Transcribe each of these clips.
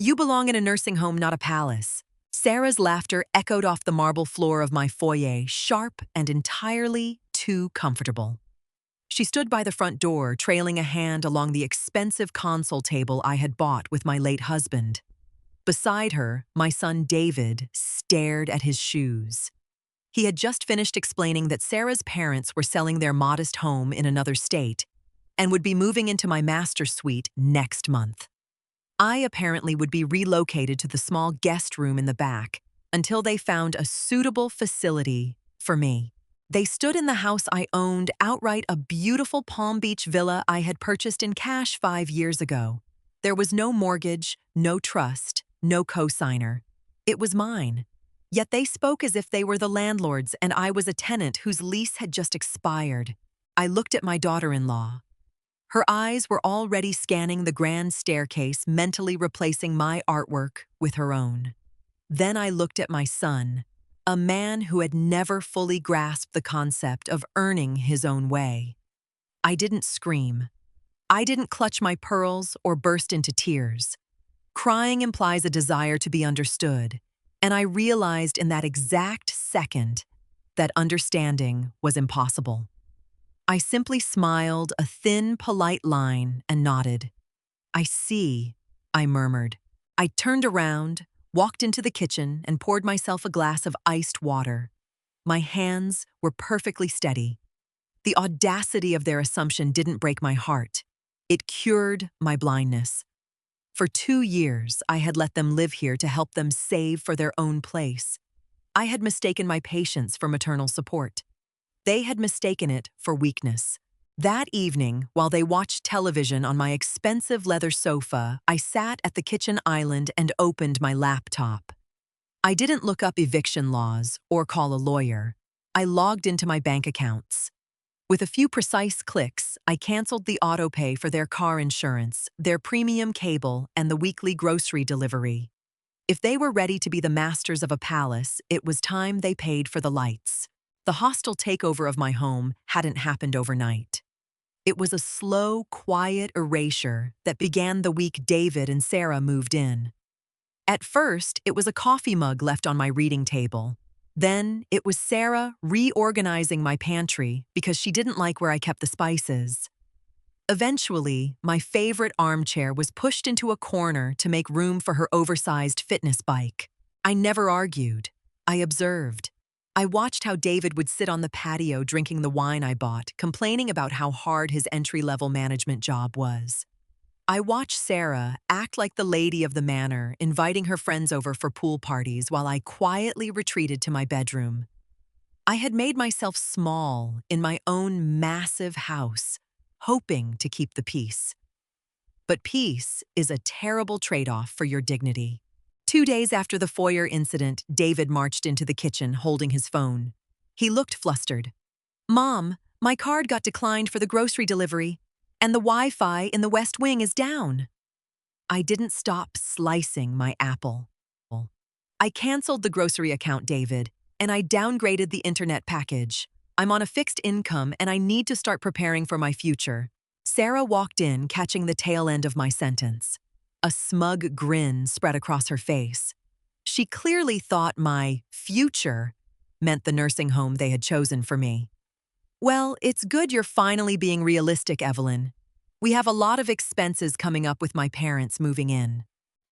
You belong in a nursing home, not a palace. Sarah's laughter echoed off the marble floor of my foyer, sharp and entirely too comfortable. She stood by the front door, trailing a hand along the expensive console table I had bought with my late husband. Beside her, my son David stared at his shoes. He had just finished explaining that Sarah's parents were selling their modest home in another state and would be moving into my master suite next month. I apparently would be relocated to the small guest room in the back until they found a suitable facility for me. They stood in the house I owned, outright a beautiful Palm Beach villa I had purchased in cash 5 years ago. There was no mortgage, no trust, no cosigner. It was mine. Yet they spoke as if they were the landlords and I was a tenant whose lease had just expired. I looked at my daughter-in-law. Her eyes were already scanning the grand staircase, mentally replacing my artwork with her own. Then I looked at my son, a man who had never fully grasped the concept of earning his own way. I didn't scream. I didn't clutch my pearls or burst into tears. Crying implies a desire to be understood, and I realized in that exact second that understanding was impossible. I simply smiled a thin, polite line and nodded. "I see," I murmured. I turned around, walked into the kitchen, and poured myself a glass of iced water. My hands were perfectly steady. The audacity of their assumption didn't break my heart. It cured my blindness. For 2 years, I had let them live here to help them save for their own place. I had mistaken my patience for maternal support. They had mistaken it for weakness. That evening, while they watched television on my expensive leather sofa, I sat at the kitchen island and opened my laptop. I didn't look up eviction laws or call a lawyer. I logged into my bank accounts. With a few precise clicks, I canceled the autopay for their car insurance, their premium cable, and the weekly grocery delivery. If they were ready to be the masters of a palace, it was time they paid for the lights. The hostile takeover of my home hadn't happened overnight. It was a slow, quiet erasure that began the week David and Sarah moved in. At first, it was a coffee mug left on my reading table. Then, it was Sarah reorganizing my pantry because she didn't like where I kept the spices. Eventually, my favorite armchair was pushed into a corner to make room for her oversized fitness bike. I never argued. I observed. I watched how David would sit on the patio drinking the wine I bought, complaining about how hard his entry-level management job was. I watched Sarah act like the lady of the manor, inviting her friends over for pool parties while I quietly retreated to my bedroom. I had made myself small in my own massive house, hoping to keep the peace. But peace is a terrible trade-off for your dignity. 2 days after the foyer incident, David marched into the kitchen holding his phone. He looked flustered. "Mom, my card got declined for the grocery delivery, and the Wi-Fi in the West Wing is down." I didn't stop slicing my apple. "I canceled the grocery account, David, and I downgraded the internet package. I'm on a fixed income and I need to start preparing for my future." Sarah walked in, catching the tail end of my sentence. A smug grin spread across her face. She clearly thought my future meant the nursing home they had chosen for me. "Well, it's good you're finally being realistic, Evelyn. We have a lot of expenses coming up with my parents moving in."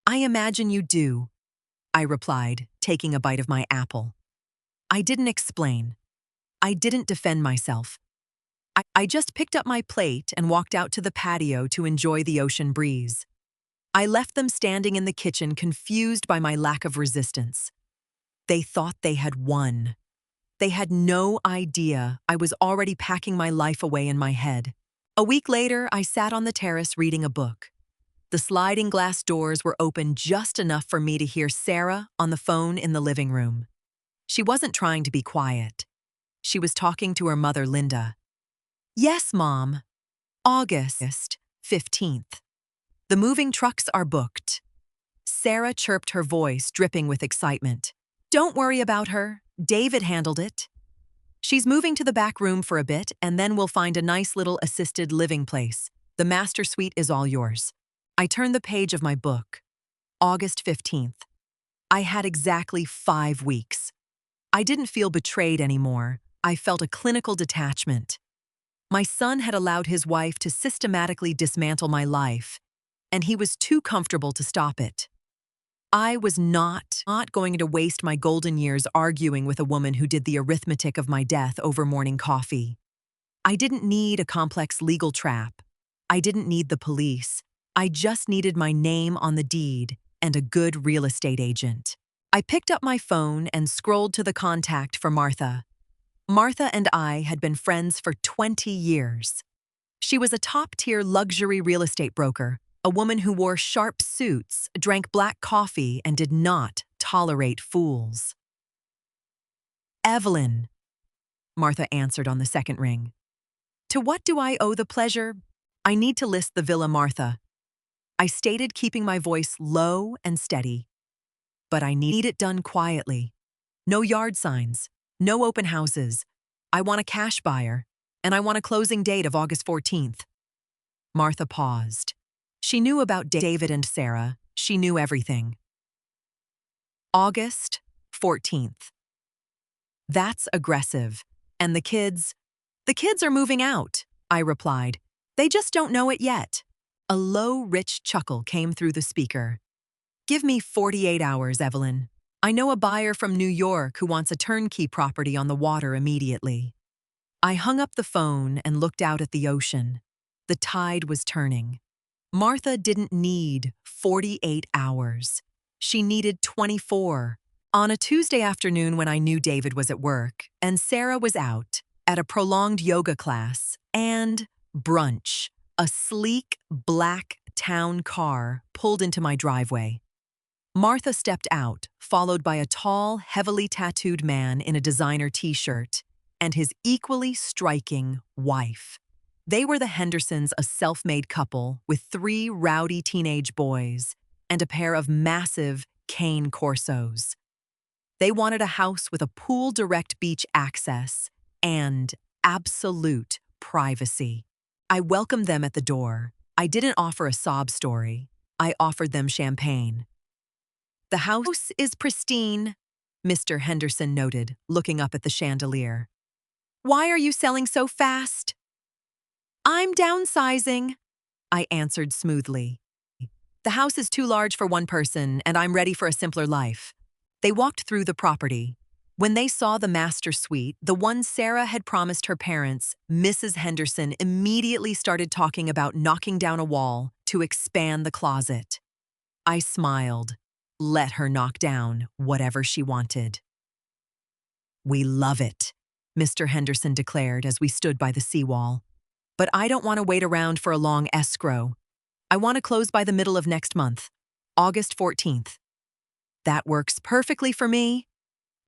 "I imagine you do," I replied, taking a bite of my apple. I didn't explain. I didn't defend myself. I just picked up my plate and walked out to the patio to enjoy the ocean breeze. I left them standing in the kitchen, confused by my lack of resistance. They thought they had won. They had no idea I was already packing my life away in my head. A week later, I sat on the terrace reading a book. The sliding glass doors were open just enough for me to hear Sarah on the phone in the living room. She wasn't trying to be quiet. She was talking to her mother, Linda. "Yes, Mom. August 15th. The moving trucks are booked." Sarah chirped, her voice dripping with excitement. "Don't worry about her. David handled it. She's moving to the back room for a bit, and then we'll find a nice little assisted living place. The master suite is all yours." I turned the page of my book. August 15th. I had exactly 5 weeks. I didn't feel betrayed anymore. I felt a clinical detachment. My son had allowed his wife to systematically dismantle my life, and he was too comfortable to stop it. I was not going to waste my golden years arguing with a woman who did the arithmetic of my death over morning coffee. I didn't need a complex legal trap. I didn't need the police. I just needed my name on the deed and a good real estate agent. I picked up my phone and scrolled to the contact for Martha. Martha and I had been friends for 20 years. She was a top-tier luxury real estate broker, a woman who wore sharp suits, drank black coffee, and did not tolerate fools. "Evelyn," Martha answered on the second ring. "To what do I owe the pleasure? I need to list the Villa Martha." I stated, keeping my voice low and steady. "But I need it done quietly. No yard signs, no open houses. I want a cash buyer, and I want a closing date of August 14th. Martha paused. She knew about David and Sarah. She knew everything. "August 14th. That's aggressive. And the kids? The kids are moving out," I replied. "They just don't know it yet." A low, rich chuckle came through the speaker. "Give me 48 hours, Evelyn. I know a buyer from New York who wants a turnkey property on the water immediately." I hung up the phone and looked out at the ocean. The tide was turning. Martha didn't need 48 hours. She needed 24. On a Tuesday afternoon when I knew David was at work and Sarah was out at a prolonged yoga class and brunch, a sleek black town car pulled into my driveway. Martha stepped out, followed by a tall, heavily tattooed man in a designer t-shirt and his equally striking wife. They were the Hendersons, a self-made couple with 3 rowdy teenage boys and a pair of massive cane Corsos. They wanted a house with a pool-direct beach access and absolute privacy. I welcomed them at the door. I didn't offer a sob story. I offered them champagne. "The house is pristine," Mr. Henderson noted, looking up at the chandelier. "Why are you selling so fast?" "I'm downsizing," I answered smoothly. "The house is too large for one person, and I'm ready for a simpler life." They walked through the property. When they saw the master suite, the one Sarah had promised her parents, Mrs. Henderson immediately started talking about knocking down a wall to expand the closet. I smiled. Let her knock down whatever she wanted. "We love it," Mr. Henderson declared as we stood by the seawall. "But I don't want to wait around for a long escrow. I want to close by the middle of next month, August 14th. "That works perfectly for me,"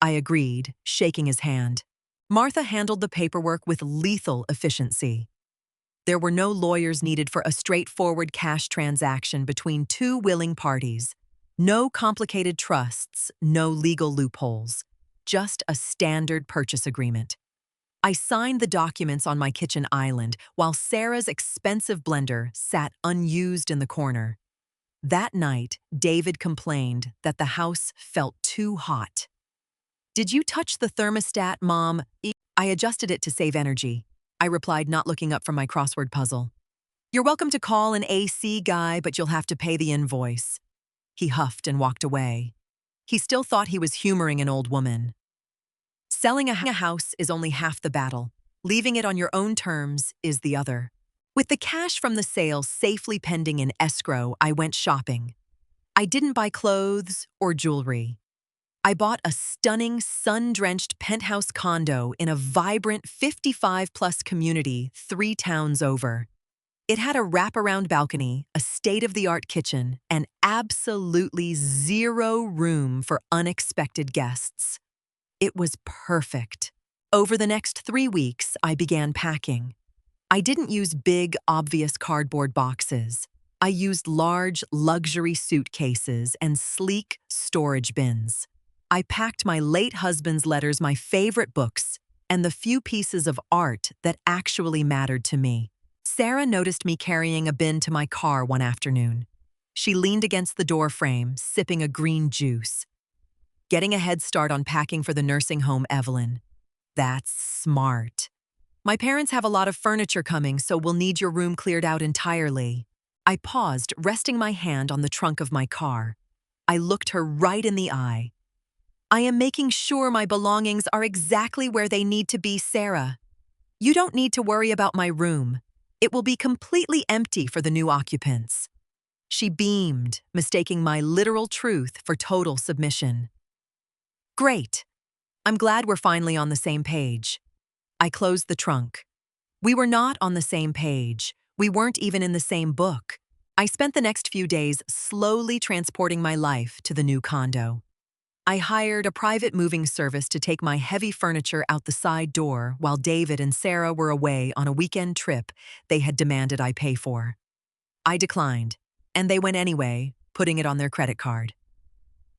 I agreed, shaking his hand. Martha handled the paperwork with lethal efficiency. There were no lawyers needed for a straightforward cash transaction between 2 willing parties. No complicated trusts, no legal loopholes. Just a standard purchase agreement. I signed the documents on my kitchen island while Sarah's expensive blender sat unused in the corner. That night, David complained that the house felt too hot. "Did you touch the thermostat, Mom?" I adjusted it to save energy. I replied, not looking up from my crossword puzzle. "You're welcome to call an AC guy, but you'll have to pay the invoice." He huffed and walked away. He still thought he was humoring an old woman. Selling a house is only half the battle. Leaving it on your own terms is the other. With the cash from the sale safely pending in escrow, I went shopping. I didn't buy clothes or jewelry. I bought a stunning, sun-drenched penthouse condo in a vibrant 55-plus community 3 towns over. It had a wraparound balcony, a state-of-the-art kitchen, and absolutely zero room for unexpected guests. It was perfect. Over the next 3 weeks, I began packing. I didn't use big, obvious cardboard boxes. I used large, luxury suitcases and sleek storage bins. I packed my late husband's letters, my favorite books, and the few pieces of art that actually mattered to me. Sarah noticed me carrying a bin to my car one afternoon. She leaned against the door frame, sipping a green juice. Getting a head start on packing for the nursing home, Evelyn. That's smart. My parents have a lot of furniture coming, so we'll need your room cleared out entirely. I paused, resting my hand on the trunk of my car. I looked her right in the eye. I am making sure my belongings are exactly where they need to be, Sarah. You don't need to worry about my room. It will be completely empty for the new occupants. She beamed, mistaking my literal truth for total submission. Great. I'm glad we're finally on the same page. I closed the trunk. We were not on the same page. We weren't even in the same book. I spent the next few days slowly transporting my life to the new condo. I hired a private moving service to take my heavy furniture out the side door while David and Sarah were away on a weekend trip they had demanded I pay for. I declined, and they went anyway, putting it on their credit card.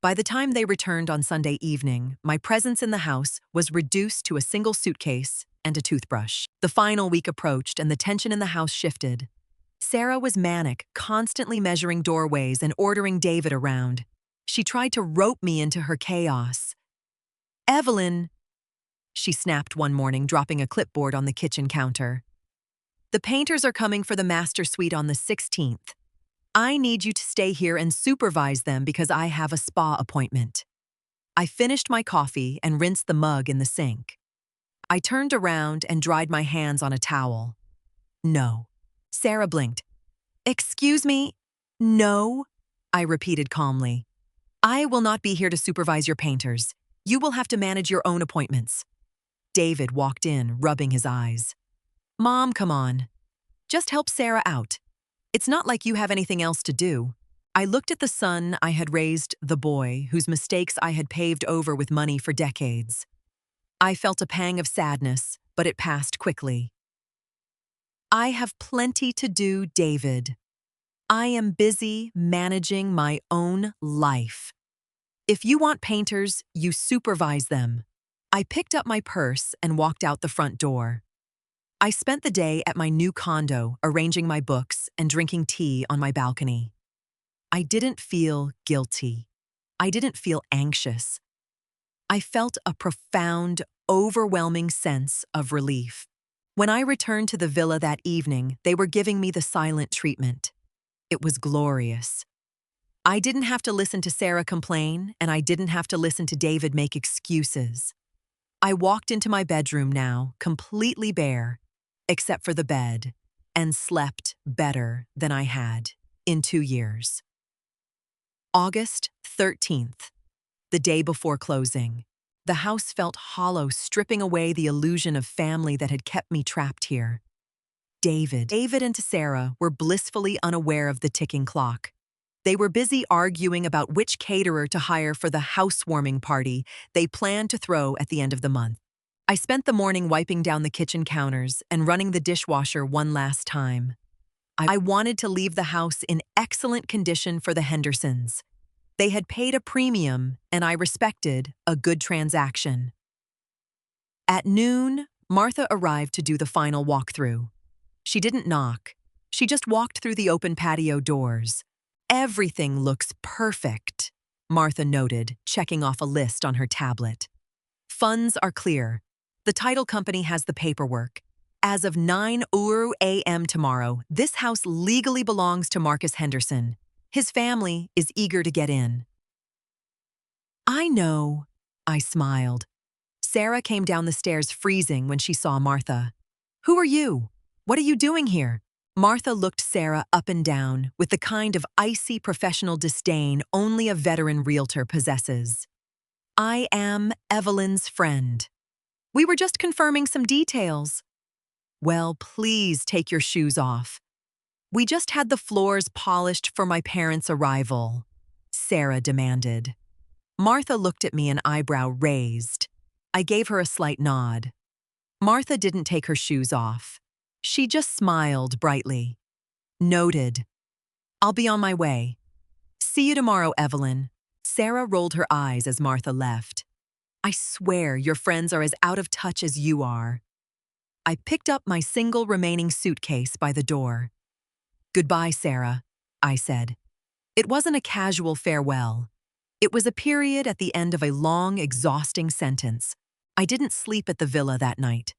By the time they returned on Sunday evening, my presence in the house was reduced to a single suitcase and a toothbrush. The final week approached and the tension in the house shifted. Sarah was manic, constantly measuring doorways and ordering David around. She tried to rope me into her chaos. Evelyn, she snapped one morning, dropping a clipboard on the kitchen counter. The painters are coming for the master suite on the 16th. I need you to stay here and supervise them because I have a spa appointment. I finished my coffee and rinsed the mug in the sink. I turned around and dried my hands on a towel. No. Sarah blinked. Excuse me? No, I repeated calmly. I will not be here to supervise your painters. You will have to manage your own appointments. David walked in, rubbing his eyes. Mom, come on. Just help Sarah out. It's not like you have anything else to do. I looked at the son I had raised, the boy whose mistakes I had paved over with money for decades. I felt a pang of sadness, but it passed quickly. I have plenty to do, David. I am busy managing my own life. If you want painters, you supervise them. I picked up my purse and walked out the front door. I spent the day at my new condo, arranging my books and drinking tea on my balcony. I didn't feel guilty. I didn't feel anxious. I felt a profound, overwhelming sense of relief. When I returned to the villa that evening, they were giving me the silent treatment. It was glorious. I didn't have to listen to Sarah complain, and I didn't have to listen to David make excuses. I walked into my bedroom now, completely bare, except for the bed, and slept better than I had in 2 years. August 13th, the day before closing. The house felt hollow, stripping away the illusion of family that had kept me trapped here. David and Sarah were blissfully unaware of the ticking clock. They were busy arguing about which caterer to hire for the housewarming party they planned to throw at the end of the month. I spent the morning wiping down the kitchen counters and running the dishwasher one last time. I wanted to leave the house in excellent condition for the Hendersons. They had paid a premium, and I respected a good transaction. At noon, Martha arrived to do the final walkthrough. She didn't knock. She just walked through the open patio doors. Everything looks perfect, Martha noted, checking off a list on her tablet. Funds are clear. The title company has the paperwork. As of 9 a.m. tomorrow, this house legally belongs to Marcus Henderson. His family is eager to get in. I know, I smiled. Sarah came down the stairs freezing when she saw Martha. Who are you? What are you doing here? Martha looked Sarah up and down with the kind of icy professional disdain only a veteran realtor possesses. I am Evelyn's friend. We were just confirming some details. Well, please take your shoes off. We just had the floors polished for my parents' arrival, Sarah demanded. Martha looked at me, an eyebrow raised. I gave her a slight nod. Martha didn't take her shoes off. She just smiled brightly. Noted. I'll be on my way. See you tomorrow, Evelyn. Sarah rolled her eyes as Martha left. I swear your friends are as out of touch as you are. I picked up my single remaining suitcase by the door. Goodbye, Sarah, I said. It wasn't a casual farewell. It was a period at the end of a long, exhausting sentence. I didn't sleep at the villa that night.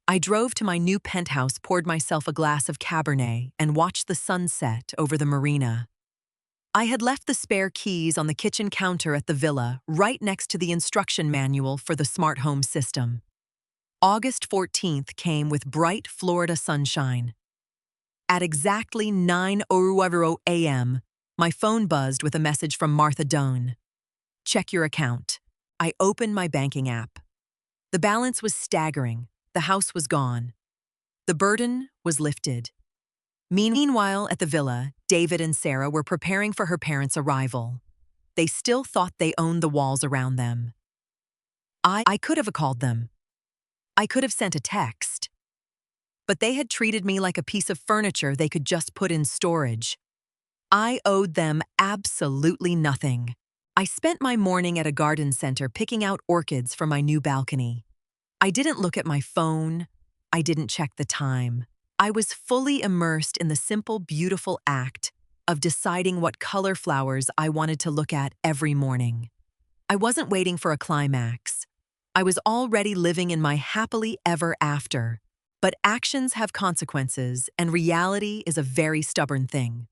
I drove to my new penthouse, poured myself a glass of Cabernet, and watched the sunset over the marina. I had left the spare keys on the kitchen counter at the villa, right next to the instruction manual for the smart home system. August 14th came with bright Florida sunshine. At exactly 9:00 a.m., my phone buzzed with a message from Martha Doan. Check your account. I opened my banking app. The balance was staggering. The house was gone. The burden was lifted. Meanwhile, at the villa, David and Sarah were preparing for her parents' arrival. They still thought they owned the walls around them. I could have called them. I could have sent a text. But they had treated me like a piece of furniture they could just put in storage. I owed them absolutely nothing. I spent my morning at a garden center picking out orchids for my new balcony. I didn't look at my phone. I didn't check the time. I was fully immersed in the simple, beautiful act of deciding what color flowers I wanted to look at every morning. I wasn't waiting for a climax. I was already living in my happily ever after. But actions have consequences, and reality is a very stubborn thing.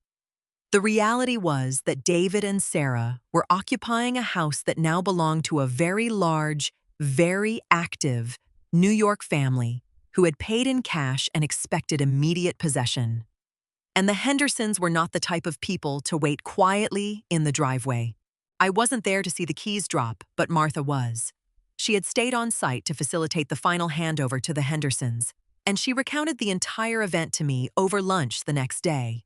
The reality was that David and Sarah were occupying a house that now belonged to a very large, very active New York family who had paid in cash and expected immediate possession. And the Hendersons were not the type of people to wait quietly in the driveway. I wasn't there to see the keys drop, but Martha was. She had stayed on site to facilitate the final handover to the Hendersons, and she recounted the entire event to me over lunch the next day.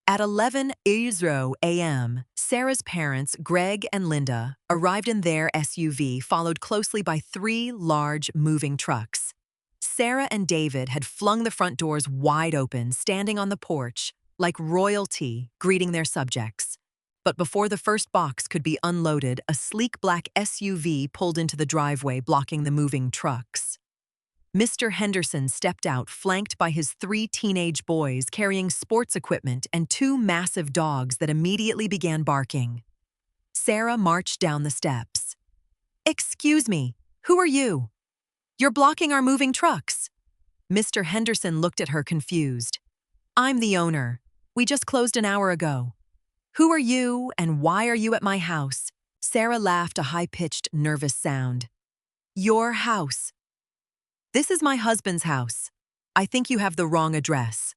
At 11:00 a.m., Sarah's parents, Greg and Linda, arrived in their SUV, followed closely by 3 large moving trucks. Sarah and David had flung the front doors wide open, standing on the porch, like royalty greeting their subjects. But before the first box could be unloaded, a sleek black SUV pulled into the driveway, blocking the moving trucks. Mr. Henderson stepped out, flanked by his 3 teenage boys carrying sports equipment and 2 massive dogs that immediately began barking. Sarah marched down the steps. "Excuse me, who are you? You're blocking our moving trucks." Mr. Henderson looked at her confused. "I'm the owner. We just closed an hour ago." "Who are you and why are you at my house?" Sarah laughed, a high-pitched, nervous sound. "Your house. This is my husband's house. I think you have the wrong address."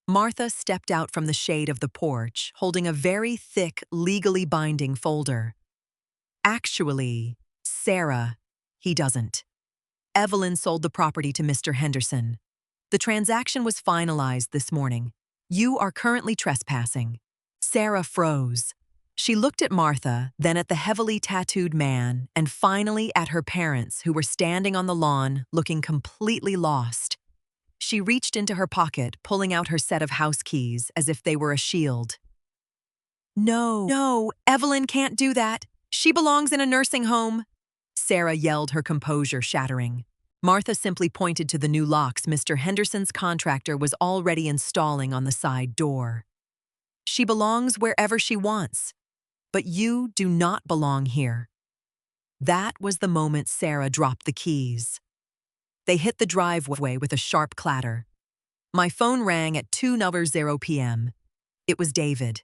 Martha stepped out from the shade of the porch, holding a very thick, legally binding folder. "Actually, Sarah, he doesn't. Evelyn sold the property to Mr. Henderson. The transaction was finalized this morning. You are currently trespassing." Sarah froze. She looked at Martha, then at the heavily tattooed man, and finally at her parents, who were standing on the lawn, looking completely lost. She reached into her pocket, pulling out her set of house keys as if they were a shield. No, Evelyn can't do that. She belongs in a nursing home," Sarah yelled, her composure shattering. Martha simply pointed to the new locks Mr. Henderson's contractor was already installing on the side door. "She belongs wherever she wants. But you do not belong here." That was the moment Sarah dropped the keys. They hit the driveway with a sharp clatter. My phone rang at 2:00 p.m. It was David.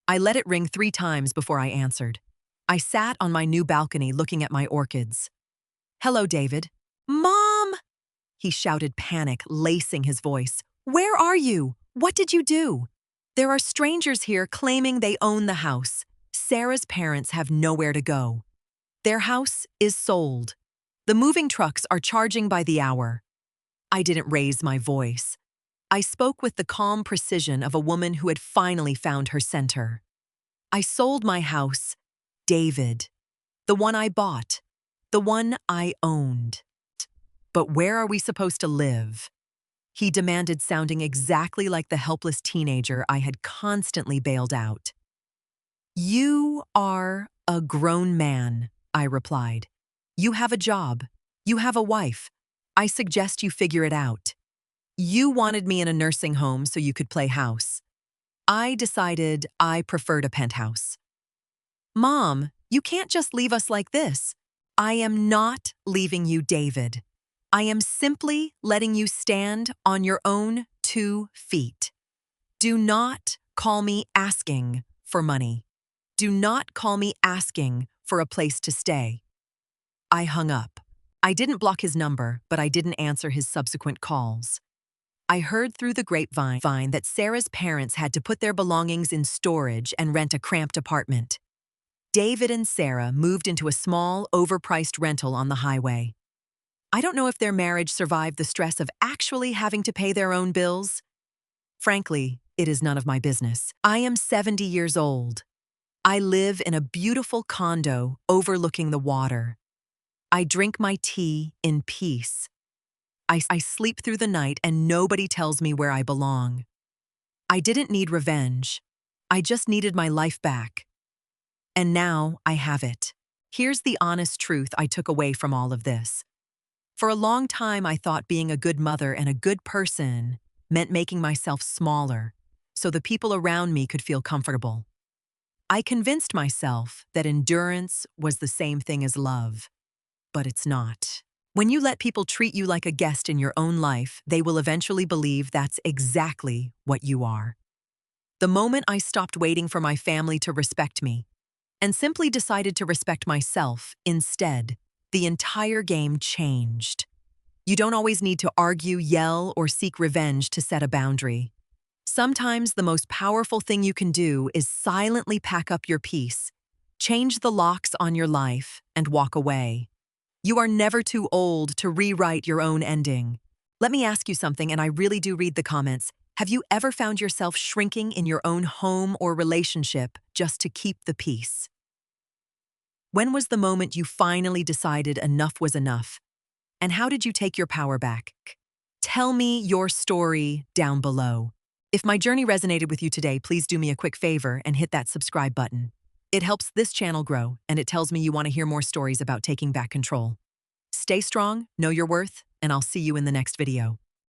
I let it ring 3 times before I answered. I sat on my new balcony looking at my orchids. "Hello, David." "Mom!" he shouted, panic lacing his voice. "Where are you? What did you do?" "There are strangers here claiming they own the house. Sarah's parents have nowhere to go. Their house is sold. The moving trucks are charging by the hour." I didn't raise my voice. I spoke with the calm precision of a woman who had finally found her center. "I sold my house, David. The one I bought. The one I owned. But where are we supposed to live?" he demanded, sounding exactly like the helpless teenager I had constantly bailed out. "You are a grown man," I replied. "You have a job. You have a wife. I suggest you figure it out. You wanted me in a nursing home so you could play house. I decided I preferred a penthouse. Mom, you can't just leave us like this. I am not leaving you, David. I am simply letting you stand on your own 2 feet. Do not call me asking for money. Do not call me asking for a place to stay. I hung up. I didn't block his number, but I didn't answer his subsequent calls. I heard through the grapevine that Sarah's parents had to put their belongings in storage and rent a cramped apartment. David and Sarah moved into a small, overpriced rental on the highway. I don't know if their marriage survived the stress of actually having to pay their own bills. Frankly, it is none of my business. I am 70 years old. I live in a beautiful condo overlooking the water. I drink my tea in peace. I sleep through the night and nobody tells me where I belong. I didn't need revenge. I just needed my life back. And now I have it. Here's the honest truth I took away from all of this. For a long time, I thought being a good mother and a good person meant making myself smaller so the people around me could feel comfortable. I convinced myself that endurance was the same thing as love, but it's not. When you let people treat you like a guest in your own life, they will eventually believe that's exactly what you are. The moment I stopped waiting for my family to respect me and simply decided to respect myself instead, the entire game changed. You don't always need to argue, yell, or seek revenge to set a boundary. Sometimes the most powerful thing you can do is silently pack up your peace, change the locks on your life, and walk away. You are never too old to rewrite your own ending. Let me ask you something, and I really do read the comments. Have you ever found yourself shrinking in your own home or relationship just to keep the peace? When was the moment you finally decided enough was enough? And how did you take your power back? Tell me your story down below. If my journey resonated with you today, please do me a quick favor and hit that subscribe button. It helps this channel grow, and it tells me you want to hear more stories about taking back control. Stay strong, know your worth, and I'll see you in the next video.